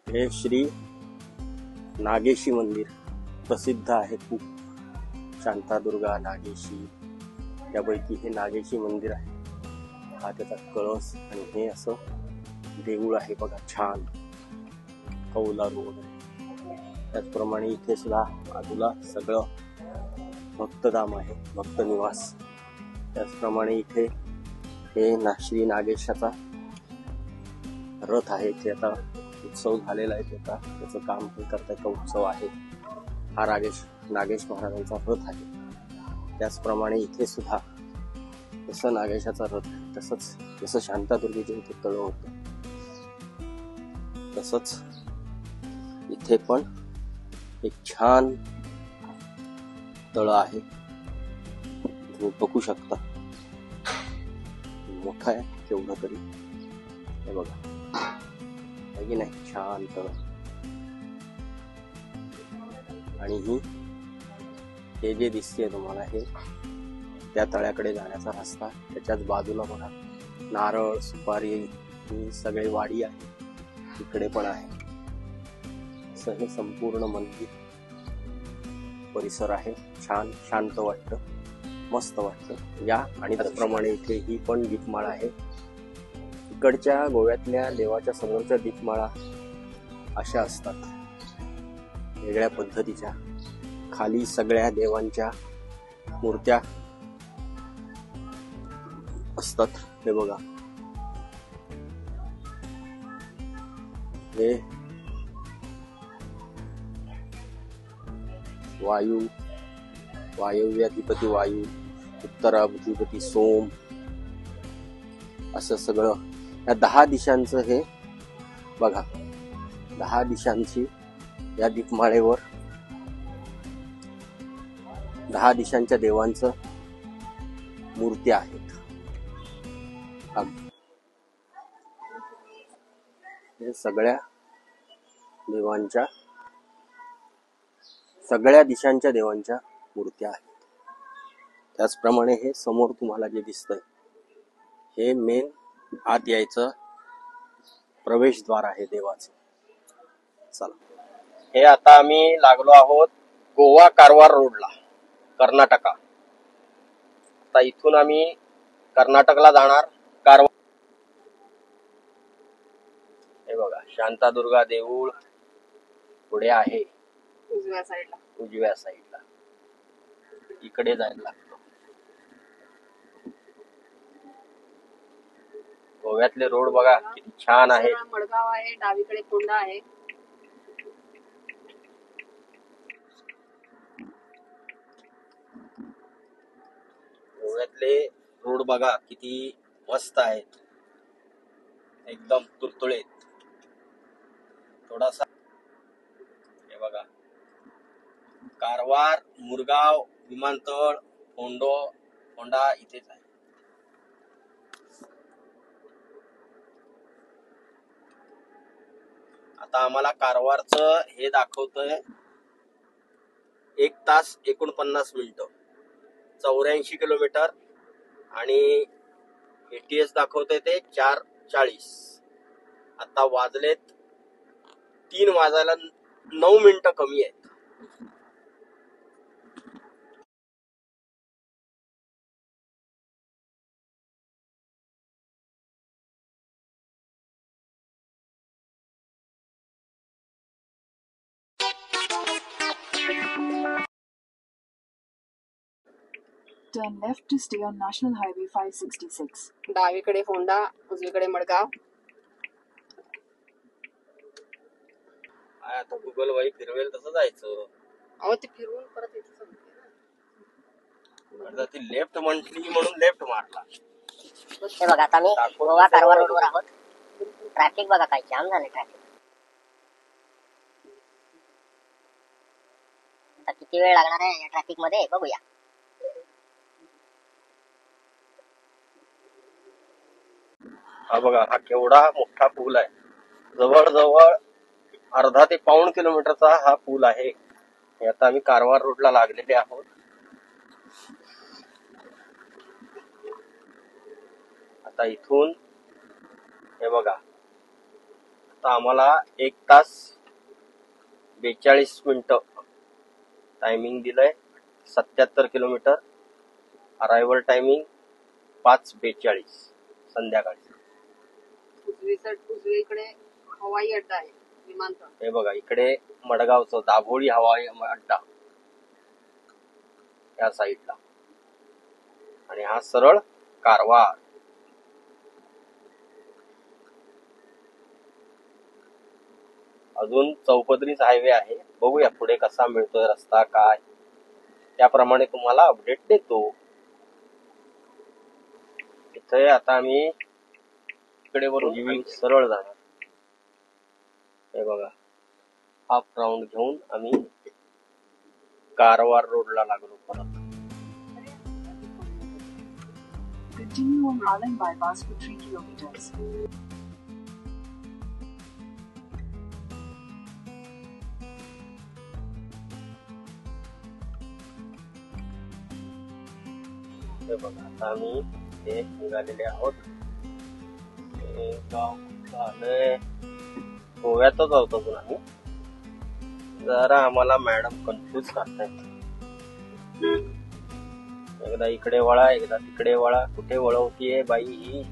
हे श्री नागेशी मंदिर प्रसिद्ध आहे खूप. शांतादुर्गा नागेशी यापैकी हे नागेशी मंदिर आहे. हा त्याचा कळस आणि हे असं देऊळ आहे बघा, छान कौलारू वगैरे. त्याचप्रमाणे इथे सुद्धा बाजूला सगळं भक्तधाम आहे, भक्त निवास. त्याचप्रमाणे इथे हे श्री नागेशाचा रथ आहे. इथे आता उत्सव झालेला आहे, त्याचं काम करता उत्सव आहे. हा नागेश महाराजांचा रथ आहे. त्याचप्रमाणे इथे सुद्धा जसं नागेशाचा रथ आहे, तसंच जसं शांतादुर्गेच्या इथे तळ होतं, तसंच इथे पण एक छान तळ आहे. तुम्ही बघू शकता, मोठा आहे केवढं तरी. हे बघा आहे की नाही, छान तळ. आणि हे जे दिसते तुम्हाला, हे त्या तळ्याकडे जाण्याचा रस्ता. त्याच्याच बाजूला बघा नारळ, सुपारी ही सगळे वाडी आहे, इकडे पण आहे. असं हे संपूर्ण मंदिर परिसर आहे. छान शांत वाटतं, मस्त वाटतं या. आणि त्याचप्रमाणे इथे ही पण दीपमाळा आहे. इकडच्या गोव्यातल्या देवाच्या समोरच्या दीपमाळा अशा असतात, वेगळ्या पद्धतीच्या. खाली सगळ्या देवांच्या मूर्त्या असतात. हे बघा, हे वायव्याधिपती वायू, उत्तराधिपती सोम, असं सगळं या 10 दिशांचं हे बघा. 10 दिशांची या दीपमाळेवर 10 दिशांच्या देवांचं मूर्त्या आहेत. हे सगळ्या दिशांच्या देवांच्या मूर्त्या आहेत. त्याचप्रमाणे हे समोर तुम्हाला जे दिसतंय, हे मेन आत यायचं प्रवेशद्वार आहे देवाचं. चला, हे आता आम्ही लागलो आहोत गोवा कारवार रोडला, कर्नाटका. आता इथून आम्ही कर्नाटकला जाणार. कारवार. हे बघा शांतादुर्गा देऊळ पुढे आहे, उजव्या साईडला. इकडे जायला लागतं. गोव्यातले रोड बघा किती छान आहे. मडगाव आहे, डावीकडे कोंडा आहे. गोव्यातले रोड बघा किती मस्त आहेत, एकदम तुळतुळीत. थोडासा हे बघा, कारवार, मुरगाव विमानतळ, होंडा इथेच आहे. आता आम्हाला कारवारचं हे दाखवतंय 1 तास 49 मिनिटं, 84 किलोमीटर. आणि ATS दाखवतंय ते 4:40. आता वाजलेत 3 वाजायला 9 मिनिटं कमी आहेत. Turn left to stay on National Highway 566. डावीकडे होंडा, उजवीकडे मडगाव. आता गुगल वाई फिरवेल तसं जायचं. अहो ते फिरवून परत येते. ती लेफ्ट म्हटली म्हणून लेफ्ट मारला. हे बघा, आता मी गोवा कारवार रोडवर आहोत. ट्रॅफिक बघा, काय जाम झाले ट्रॅफिक. आता किती वेळ लागणार आहे या ट्रॅफिक मध्ये बघूया. हा बघा, हा केवढा मोठा पूल आहे. जवळजवळ अर्धा ते पाऊण किलोमीटरचा हा पूल आहे. आता आम्ही कारवार रोडला लागलेले आहोत. आता इथून हे बघा, आता आम्हाला 1 तास 42 मिनिटं टायमिंग दिलंय. 77 किलोमीटर. अरायव्हल टायमिंग 5:42 संध्याकाळी. उजवीकडे हवाई अड्डा आहे, विमानतळ. हे बघा इकडे मडगावचं दाभोळी हवाई अड्डा या साईडला, आणि हा सरळ कारवार. अजून चौपदरीच हायवे आहे. बघूया पुढे कसा मिळतोय रस्ता काय, त्याप्रमाणे तुम्हाला अपडेट देतो. इथे आता आम्ही इकडे वरून सरळ जाणार. हे बघा हाफ राऊंड घेऊन आम्ही कारवार रोडला लागलो परत. Continue on Harlem bypass for 3 kilometers. हे बघा आता आम्ही ते निघालेले आहोत. हे गाव कुठलं आलंय? गोव्यातच आहोत अजून आम्ही. जरा आम्हाला मॅडम कन्फ्युज करतायत. एकदा इकडे वळा, एकदा तिकडे वळा. कुठे वळवतीये बाई ही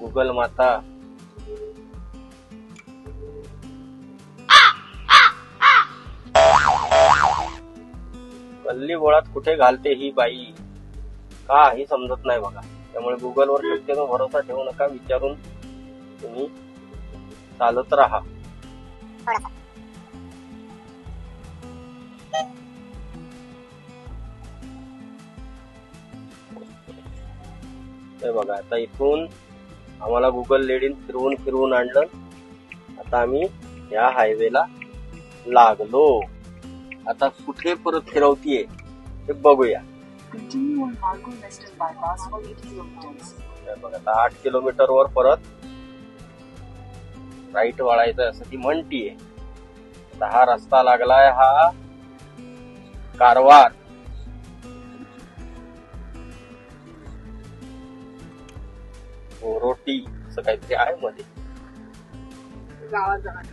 गुगल माता? गल्ली बोळात कुठे घालते ही बाई, काही समजत नाही बघा. त्यामुळे गुगलवर शक्यतो भरोसा ठेवू नका. विचारून तुम्ही चालत राहा. हे बघा आता इथून आम्हाला गुगल लेडीन फिरवून आणलं. आता आम्ही या हायवेला लागलो. आता कुठे परत फिरवतीये ते बघूया. Continue on Margo Western bypass for 8 kilometers. हे बघा आता 8 किलोमीटर वर परत राईट वळायचं असं ती म्हणतीये. आता हा रस्ता लागलाय हा कारवार. रोटी असं काहीतरी आहे मध्ये. गावात जाणार.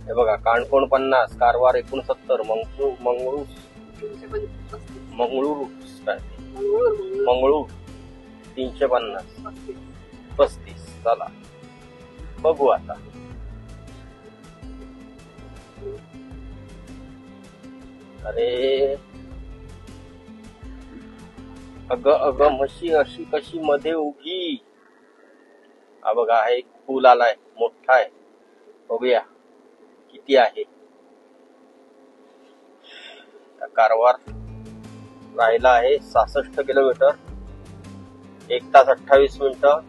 हे बघा काणकोण 50, कारवार 69, मंगळूर 350, 35. चला बघू आता. अरे अग म्हशी अशी कशी मध्ये उभी. हा बघा हा एक पूल आलाय, मोठा आहे. बघूया किती आहे. कारवार राहिला आहे 66 किलोमीटर. 1 तास 28 मिनिटं.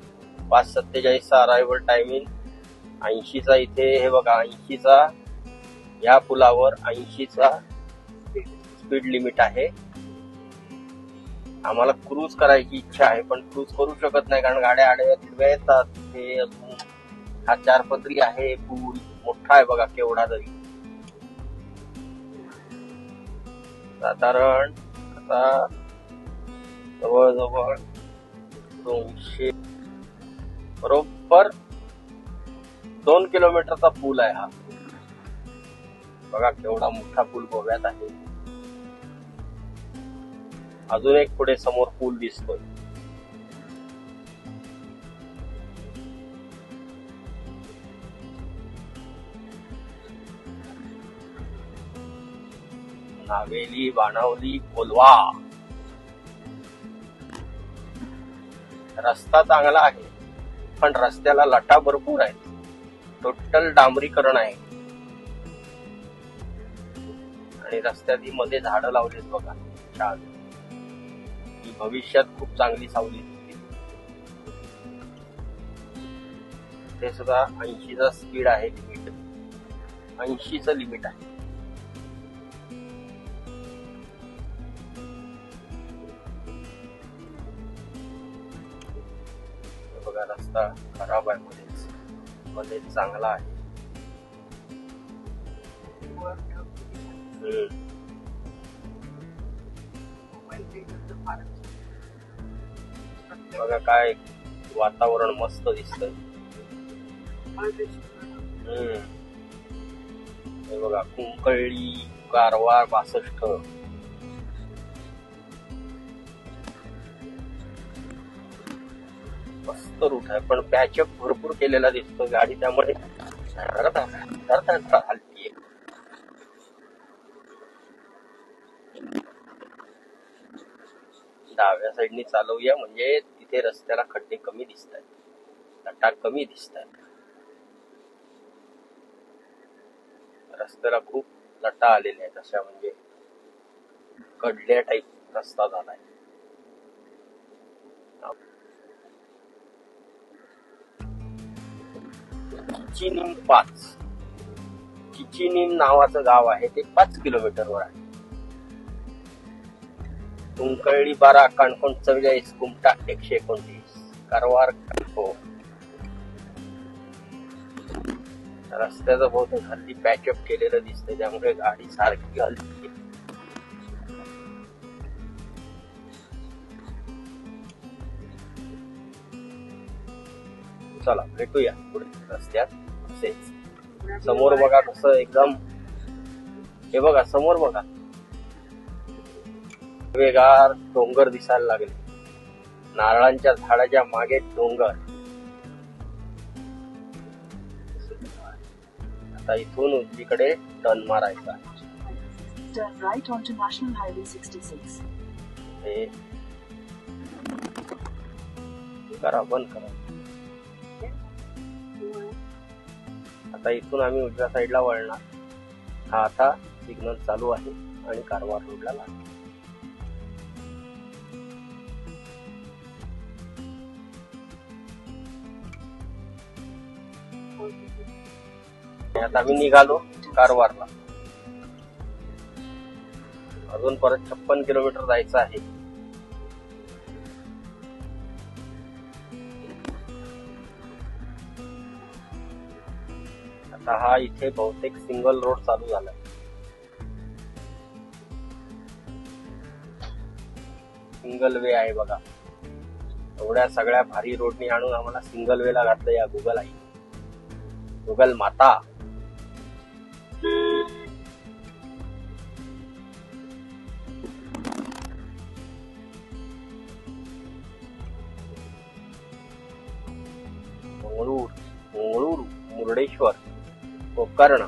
5:47 अरायव्हल टायमिंग. 80चा इथे हे बघा 80चा या पुलावर 80चा स्पीड लिमिट आहे. आम्हाला क्रूज करायची इच्छा आहे, पण क्रूज करू शकत नाही कारण गाड्या आडव्या येतात. हे अजून हा 4 पदरी आहे पूल. मोठा आहे बघा केवढा तरी. साधारण आता जवळजवळ 200 बरोबर 2 किलोमीटरचा पूल आहे हा. बघा केवढा मोठा पूल गोव्यात आहे. अजून एक पुढे समोर पूल दिसतोय. नावेली, बाणावली, कोलवा. रस्ता चांगला आहे पण रस्त्याला लटा भरपूर आहेत. टोटल डांबरीकरण आहे आणि रस्त्यात मध्ये झाडं लावलीत बघा छान. ही भविष्यात खूप चांगली सावली दिसते. ते सुद्धा 80चा स्पीड आहे लिमिट. 80चं लिमिट आहे. बघा रस्ता खराब आहे मध्ये चांगला आहे. बघा काय वातावरण मस्त दिसतंय. हे बघा कुंकळी कारवार 62. मस्त रूट आहे पण पॅचअप भरपूर केलेला दिसतो गाडी त्यामुळे हलतीये. डाव्या साईडनी चालवूया म्हणजे तिथे रस्त्याला खड्डे कमी दिसत आहेत, लटा कमी दिसत आहेत. रस्त्याला खूप लटा आलेल्या आहेत अशा म्हणजे कडल्या टाईप रस्ता झालाय. चिचिनीम 5 चिचिनीम नावाचं गाव आहे ते 5 किलोमीटरवर आहे. कुंकळी 12 काणकोण 44 कुमटा 129 कारवार काणकोण. रस्त्याचं बहुतेक हल्ली पॅचअप केलेलं दिसतंय त्यामुळे गाडी सारखी हलती. चला भेटूया पुढे रस्त्यात. समोर बघा कसं एकदम, हे बघा समोर बघा हिरवेगार डोंगर दिसायला लागले. नारळांच्या झाडाच्या मागे डोंगर. आता इथून उजवीकडे टर्न मारायचा. Turn right onto National Highway 66. हे करा, बंद करा. आता इथून आम्ही उजव्या साईडला वळणार. हा आता सिग्नल चालू आहे आणि कारवार रोडला लागतो. आता आम्ही निघालो कारवारला. अजून परत 56 किलोमीटर जायचं आहे. आता हा इथे बहुतेक सिंगल रोड चालू झालाय. सिंगल वे आहे बघा. एवढ्या सगळ्या भारी रोडनी आणून आम्हाला सिंगल वे ला घातलं या गुगल आई, गुगल माता. मंगळूर, मुर्डेश्वर, गोकर्ण